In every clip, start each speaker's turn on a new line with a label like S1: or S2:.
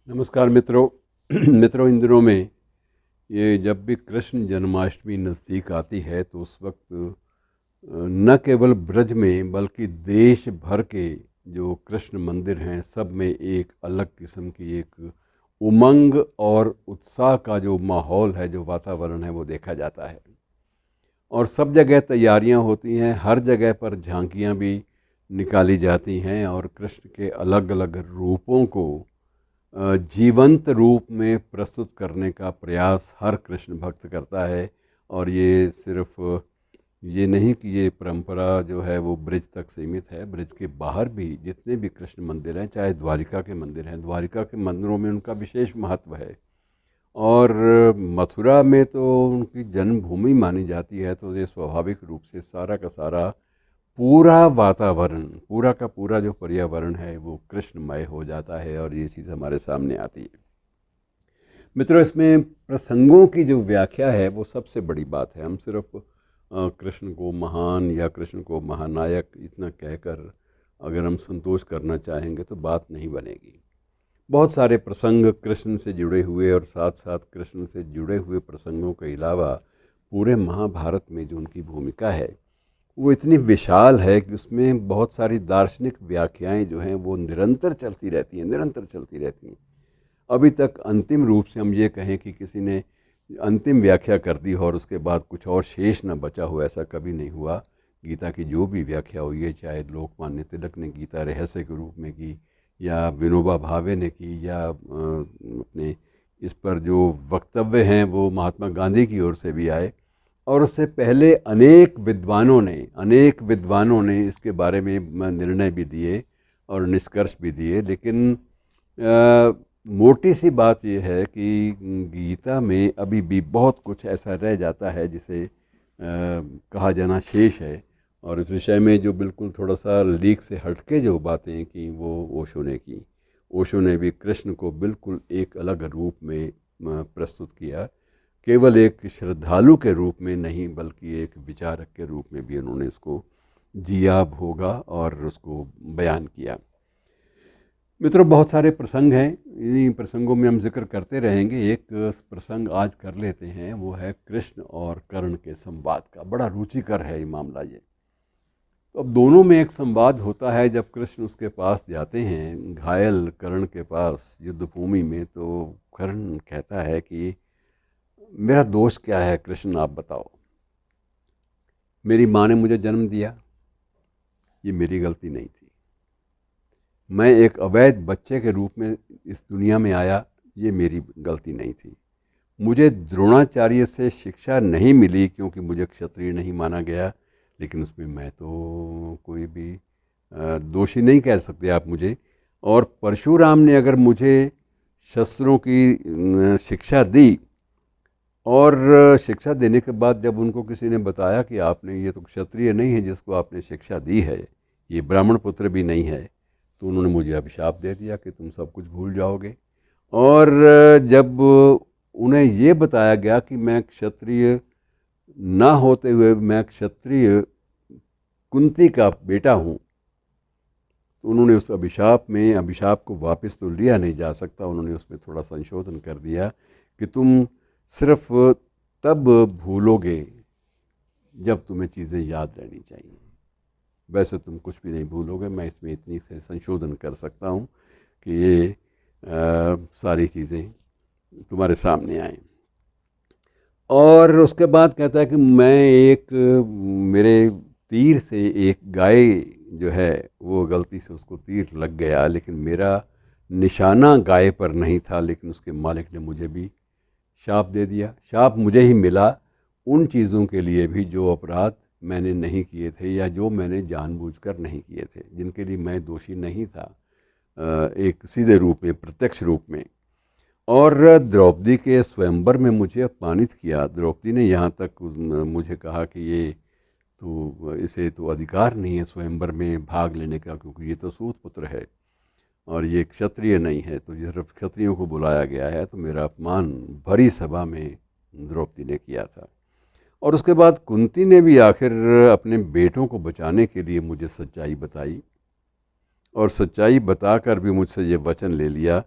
S1: नमस्कार मित्रों। मित्रों, इन दिनों में ये जब भी कृष्ण जन्माष्टमी नज़दीक आती है तो उस वक्त न केवल ब्रज में बल्कि देश भर के जो कृष्ण मंदिर हैं सब में एक अलग किस्म की एक उमंग और उत्साह का जो माहौल है, जो वातावरण है, वो देखा जाता है। और सब जगह तैयारियां होती हैं, हर जगह पर झांकियां भी निकाली जाती हैं और कृष्ण के अलग अलग रूपों को जीवंत रूप में प्रस्तुत करने का प्रयास हर कृष्ण भक्त करता है। और ये सिर्फ ये नहीं कि ये परंपरा जो है वो ब्रिज तक सीमित है, ब्रिज के बाहर भी जितने भी कृष्ण मंदिर हैं, चाहे द्वारिका के मंदिर हैं, द्वारिका के मंदिरों में उनका विशेष महत्व है। और मथुरा में तो उनकी जन्मभूमि मानी जाती है, तो ये स्वाभाविक रूप से सारा का सारा पूरा वातावरण, पूरा का पूरा जो पर्यावरण है वो कृष्णमय हो जाता है और ये चीज़ हमारे सामने आती है। मित्रों, इसमें प्रसंगों की जो व्याख्या है वो सबसे बड़ी बात है। हम सिर्फ कृष्ण को महान या कृष्ण को महानायक इतना कहकर अगर हम संतोष करना चाहेंगे तो बात नहीं बनेगी। बहुत सारे प्रसंग कृष्ण से जुड़े हुए और साथ साथ कृष्ण से जुड़े हुए प्रसंगों के अलावा पूरे महाभारत में जो उनकी भूमिका है वो इतनी विशाल है कि उसमें बहुत सारी दार्शनिक व्याख्याएं जो हैं वो निरंतर चलती रहती हैं, निरंतर चलती रहती हैं। अभी तक अंतिम रूप से हम ये कहें कि किसी ने अंतिम व्याख्या कर दी हो और उसके बाद कुछ और शेष न बचा हो, ऐसा कभी नहीं हुआ। गीता की जो भी व्याख्या हुई है, चाहे लोकमान्य तिलक ने गीता रहस्य के रूप में की या विनोबा भावे ने की या अपने इस पर जो वक्तव्य हैं वो महात्मा गांधी की ओर से भी आए, और उससे पहले अनेक विद्वानों ने इसके बारे में निर्णय भी दिए और निष्कर्ष भी दिए। लेकिन मोटी सी बात यह है कि गीता में अभी भी बहुत कुछ ऐसा रह जाता है जिसे कहा जाना शेष है। और इस विषय में जो बिल्कुल थोड़ा सा लीक से हटके जो बातें की वो ओशो ने की। ओशो ने भी कृष्ण को बिल्कुल एक अलग रूप में प्रस्तुत किया, केवल एक श्रद्धालु के रूप में नहीं बल्कि एक विचारक के रूप में भी उन्होंने इसको जिया, भोगा और उसको बयान किया। मित्रों, बहुत सारे प्रसंग हैं, इन्हीं प्रसंगों में हम जिक्र करते रहेंगे। एक प्रसंग आज कर लेते हैं, वो है कृष्ण और कर्ण के संवाद का। बड़ा रुचिकर है ये मामला। ये तो अब दोनों में एक संवाद होता है जब कृष्ण उसके पास जाते हैं, घायल कर्ण के पास युद्ध भूमि में। तो कर्ण कहता है कि मेरा दोष क्या है कृष्ण, आप बताओ। मेरी माँ ने मुझे जन्म दिया, ये मेरी गलती नहीं थी। मैं एक अवैध बच्चे के रूप में इस दुनिया में आया, ये मेरी गलती नहीं थी। मुझे द्रोणाचार्य से शिक्षा नहीं मिली क्योंकि मुझे क्षत्रिय नहीं माना गया, लेकिन उसमें मैं तो कोई भी दोषी नहीं कह सकते आप मुझे। और परशुराम ने अगर मुझे शस्त्रों की शिक्षा दी, और शिक्षा देने के बाद जब उनको किसी ने बताया कि आपने, ये तो क्षत्रिय नहीं है जिसको आपने शिक्षा दी है, ये ब्राह्मण पुत्र भी नहीं है, तो उन्होंने मुझे अभिशाप दे दिया कि तुम सब कुछ भूल जाओगे। और जब उन्हें ये बताया गया कि मैं क्षत्रिय ना होते हुए मैं क्षत्रिय कुंती का बेटा हूँ, तो उन्होंने उस अभिशाप को वापस तो लिया नहीं जा सकता, उन्होंने उसमें थोड़ा संशोधन कर दिया कि तुम सिर्फ तब भूलोगे जब तुम्हें चीज़ें याद रहनी चाहिए, वैसे तुम कुछ भी नहीं भूलोगे। मैं इसमें इतनी से संशोधन कर सकता हूँ कि ये सारी चीज़ें तुम्हारे सामने आएँ। और उसके बाद कहता है कि मेरे तीर से एक गाय जो है वो गलती से उसको तीर लग गया, लेकिन मेरा निशाना गाय पर नहीं था, लेकिन उसके मालिक ने मुझे भी शाप दे दिया। शाप मुझे ही मिला उन चीज़ों के लिए भी जो अपराध मैंने नहीं किए थे या जो मैंने जानबूझकर नहीं किए थे, जिनके लिए मैं दोषी नहीं था एक सीधे रूप में, प्रत्यक्ष रूप में। और द्रौपदी के स्वयंवर में मुझे अपमानित किया। द्रौपदी ने यहाँ तक मुझे कहा कि ये तो, इसे तो अधिकार नहीं है स्वयंवर में भाग लेने का, क्योंकि ये तो सूत पुत्र है और ये क्षत्रिय नहीं है, तो सिर्फ क्षत्रियों को बुलाया गया है। तो मेरा अपमान भरी सभा में द्रौपदी ने किया था। और उसके बाद कुंती ने भी आखिर अपने बेटों को बचाने के लिए मुझे सच्चाई बताई, और सच्चाई बताकर भी मुझसे ये वचन ले लिया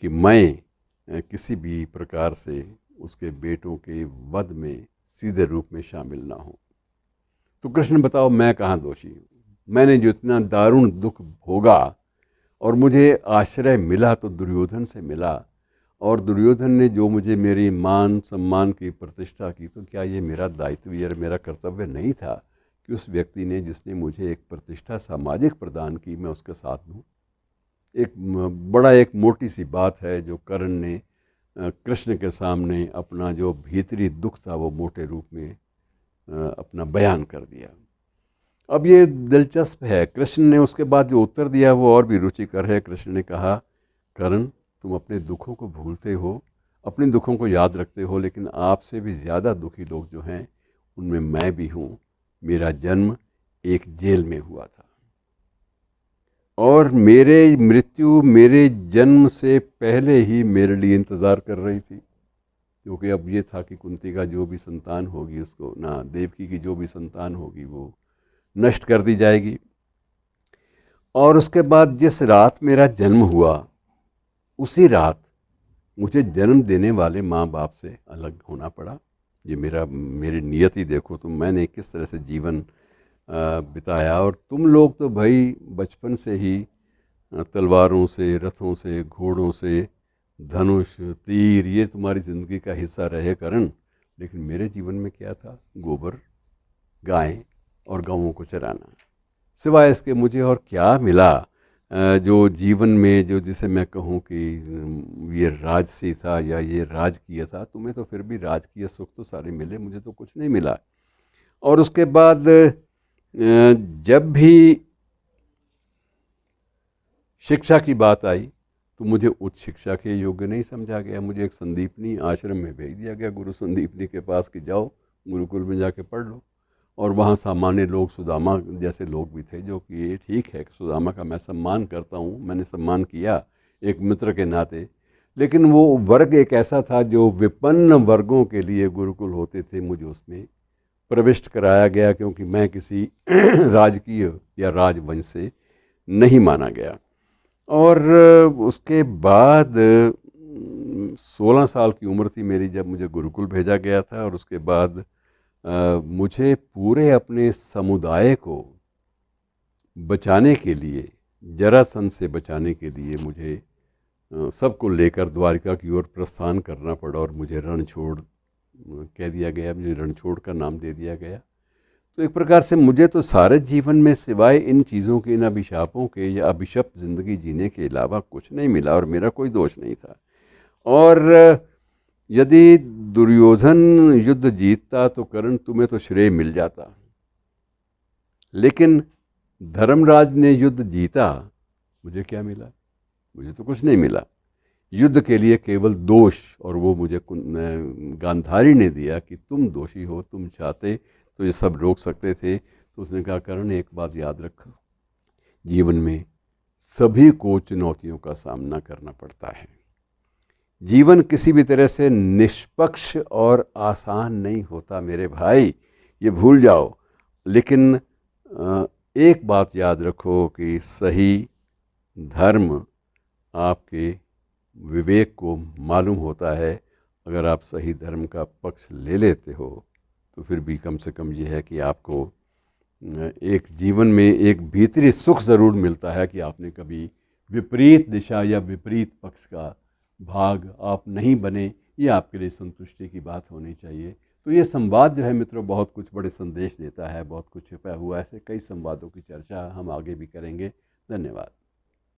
S1: कि मैं किसी भी प्रकार से उसके बेटों के वध में सीधे रूप में शामिल ना हूँ। तो कृष्ण बताओ मैं कहाँ दोषी हूँ? मैंने जो इतना दारुण दुख भोगा और मुझे आश्रय मिला तो दुर्योधन से मिला, और दुर्योधन ने जो मुझे मेरी मान सम्मान की प्रतिष्ठा की, तो क्या ये मेरा दायित्व या मेरा कर्तव्य नहीं था कि उस व्यक्ति ने जिसने मुझे एक प्रतिष्ठा सामाजिक प्रदान की मैं उसके साथ दूँ? एक मोटी सी बात है जो कर्ण ने कृष्ण के सामने अपना जो भीतरी दुख था वो मोटे रूप में अपना बयान कर दिया। अब ये दिलचस्प है, कृष्ण ने उसके बाद जो उत्तर दिया वो और भी रुचिकर है। कृष्ण ने कहा, कर्ण तुम अपने दुखों को भूलते हो, अपने दुखों को याद रखते हो, लेकिन आपसे भी ज़्यादा दुखी लोग जो हैं उनमें मैं भी हूँ। मेरा जन्म एक जेल में हुआ था और मेरे मृत्यु मेरे जन्म से पहले ही मेरे लिए इंतज़ार कर रही थी, क्योंकि अब ये था कि कुंती का जो भी संतान होगी उसको ना, देवकी की जो भी संतान होगी वो नष्ट कर दी जाएगी। और उसके बाद जिस रात मेरा जन्म हुआ उसी रात मुझे जन्म देने वाले माँ बाप से अलग होना पड़ा। ये मेरी नियति देखो तो मैंने किस तरह से जीवन बिताया, और तुम लोग तो भाई बचपन से ही तलवारों से, रथों से, घोड़ों से, धनुष तीर, ये तुम्हारी ज़िंदगी का हिस्सा रहे करण। लेकिन मेरे जीवन में क्या था? गोबर, गायें और गौओं को चराना। सिवाय इसके मुझे और क्या मिला जो जीवन में, जो जिसे मैं कहूँ कि ये राजसी था या ये राजकीय था? तुम्हें तो फिर भी राजकीय सुख तो सारे मिले, मुझे तो कुछ नहीं मिला। और उसके बाद जब भी शिक्षा की बात आई तो मुझे उच्च शिक्षा के योग्य नहीं समझा गया। मुझे एक संदीपनी आश्रम में भेज दिया गया, गुरु संदीपनी के पास, कि जाओ गुरुकुल में जाके पढ़ लो। और वहाँ सामान्य लोग, सुदामा जैसे लोग भी थे, जो कि ये ठीक है, सुदामा का मैं सम्मान करता हूँ, मैंने सम्मान किया एक मित्र के नाते, लेकिन वो वर्ग एक ऐसा था जो विपन्न वर्गों के लिए गुरुकुल होते थे, मुझे उसमें प्रविष्ट कराया गया, क्योंकि मैं किसी राजकीय या राजवंश से नहीं माना गया। और उसके बाद 16 साल की उम्र थी मेरी जब मुझे गुरुकुल भेजा गया था, और उसके बाद मुझे पूरे अपने समुदाय को बचाने के लिए, जरासंध से बचाने के लिए मुझे सबको लेकर द्वारिका की ओर प्रस्थान करना पड़ा, और मुझे रणछोड़ कह दिया गया, मुझे रणछोड़ का नाम दे दिया गया। तो एक प्रकार से मुझे तो सारे जीवन में सिवाय इन चीज़ों के, इन अभिशापों के या अभिशप्त ज़िंदगी जीने के अलावा कुछ नहीं मिला, और मेरा कोई दोष नहीं था। और यदि दुर्योधन युद्ध जीतता तो कर्ण तुम्हें तो श्रेय मिल जाता, लेकिन धर्मराज ने युद्ध जीता, मुझे क्या मिला? मुझे तो कुछ नहीं मिला। युद्ध के लिए केवल दोष, और वो मुझे गांधारी ने दिया कि तुम दोषी हो, तुम चाहते तो ये सब रोक सकते थे। तो उसने कहा, कर्ण एक बात याद रखो, जीवन में सभी को चुनौतियों का सामना करना पड़ता है। जीवन किसी भी तरह से निष्पक्ष और आसान नहीं होता मेरे भाई, ये भूल जाओ। लेकिन एक बात याद रखो कि सही धर्म आपके विवेक को मालूम होता है। अगर आप सही धर्म का पक्ष ले लेते हो तो फिर भी कम से कम ये है कि आपको एक जीवन में एक भीतरी सुख ज़रूर मिलता है कि आपने कभी विपरीत दिशा या विपरीत पक्ष का भाग आप नहीं बने। ये आपके लिए संतुष्टि की बात होनी चाहिए। तो ये संवाद जो है मित्रों बहुत कुछ बड़े संदेश देता है, बहुत कुछ छिपा हुआ है। ऐसे कई संवादों की चर्चा हम आगे भी करेंगे। धन्यवाद।